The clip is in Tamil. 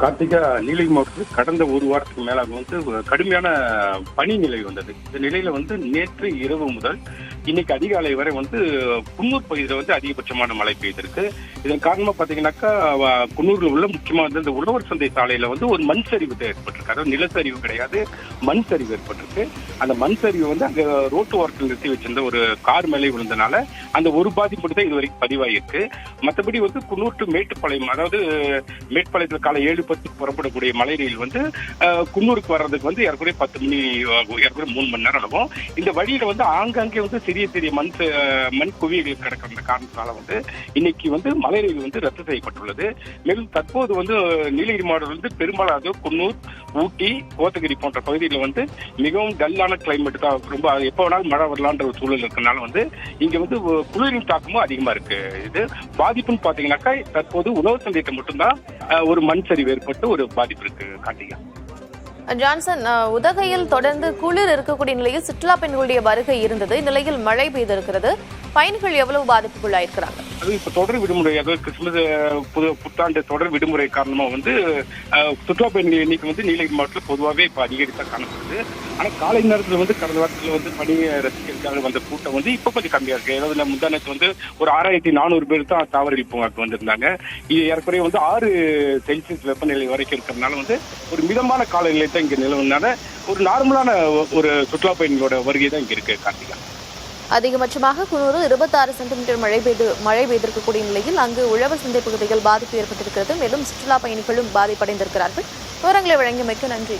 கார்த்திகா நீலகிரி மாவட்டத்தில் கடந்த ஒரு வாரத்துக்கு மேலாக கடுமையான பனி நிலை வந்தது. இந்த நிலையில நேற்று இரவு முதல் இன்னைக்கு அதிகாலை வரை குன்னூர் பகுதியில் அதிகபட்சமான மழை பெய்திருக்கு. இதன் காரணமா பாத்தீங்கன்னாக்கா குன்னூர்ல உள்ள முக்கியமா இந்த உழவர் சந்தை சாலையில ஒரு மண் சரிவு ஏற்பட்டிருக்கு. அதாவது நிலச்சரிவு கிடையாது, மண் சரிவு ஏற்பட்டிருக்கு. அந்த மண் சரிவு அங்க ரோட்டு ஓரத்தில் நிறுத்தி வச்சிருந்த ஒரு கார் மேலே விழுந்தனால அந்த ஒரு பாதிப்பு தான் இதுவரைக்கும் பதிவாயிருக்கு. மற்றபடி குன்னூர் டு மேட்டுப்பாளையம், அதாவது மேட்டுப்பாளையத்தில் காலை 7:10 புறப்படக்கூடிய மலை ரயில் குன்னூருக்கு வர்றதுக்கு ஏற்கனவே 10 மணி ஆகும், ஏற்கனவே 3 மணி நேரம் ஆகும். இந்த வழியில ஆங்காங்கே சிறிய சிறிய மண் குவியல் கிடக்கிற காரணத்தினால இன்னைக்கு மலை ரயில் ரத்து செய்யப்பட்டுள்ளது. மேலும் தற்போது நீலகிரி மாவட்டம் பெரும்பாலாக குன்னூர், ஊட்டி, கோத்தகிரி போன்ற பகுதியில் மிகவும் டல்லான கிளைமேட் தான். ரொம்ப எப்போ வேணாலும் மழை வரலான்ற ஒரு சூழல் இருக்கனால இங்க குளிரின் தாக்கமும் அதிகமா இருக்கு. இது பாதிப்புன்னு பாத்தீங்கன்னாக்கா தற்போது உணவு சந்தைக்கு மட்டும்தான் ஒரு மண் சரிவு ஏற்பட்டு ஒரு பாதிப்பு இருக்கு. கார்த்திகா ஜான்சன், உதகையில் தொடர்ந்து குளிர் இருக்கக்கூடிய நிலையில் சுற்றுலா பயணிகளுடைய வருகை இருந்தது. இந்நிலையில் மழை பெய்திருக்கிறது. பயணிகள் எவ்வளவு பாதிப்புக்குள்ளாயிருக்கிறாங்க? அது இப்ப தொடர் விடுமுறை, அதாவது கிறிஸ்துமஸ் புத்தாண்டு தொடர் விடுமுறை காரணமா சுற்றுலா பயணிகள் எண்ணிக்கை நீலகிரி மாவட்டத்தில் பொதுவாகவே இப்ப அதிகரித்தா காணப்படுது. ஆனா காலை நேரத்தில் கடந்த வாரத்தில் பணியை ரசிக்கிறதுக்காக வந்த கூட்டம் இப்ப கொஞ்சம் கம்மியா இருக்கு. அதாவது முந்தானத்து ஒரு 6400 பேர் தான் தாவரவியல் பூங்காக்கு வந்திருந்தாங்க. இது ஏற்கனவே 6 செல்சியஸ் வெப்பநிலை வரைக்கும் இருக்கிறதுனால ஒரு மிதமான காலநிலை தான் இங்க நிலவுனால ஒரு நார்மலான ஒரு சுற்றுலா பயணிகளோட வருகை தான் இங்க இருக்கு. கார்த்திகா அதிகபட்சமாக குன்னூர் 26 சென்டிமீட்டர் மழை பெய்திருக்கக்கூடிய நிலையில் அங்கு உழவர் சந்தை பகுதிகள் பாதிப்பு ஏற்பட்டிருக்கிறது. மேலும் சுற்றுலா பயணிகளும் பாதிப்படைந்திருக்கிறார்கள். விவரங்களை வழங்கியமைக்கு நன்றி.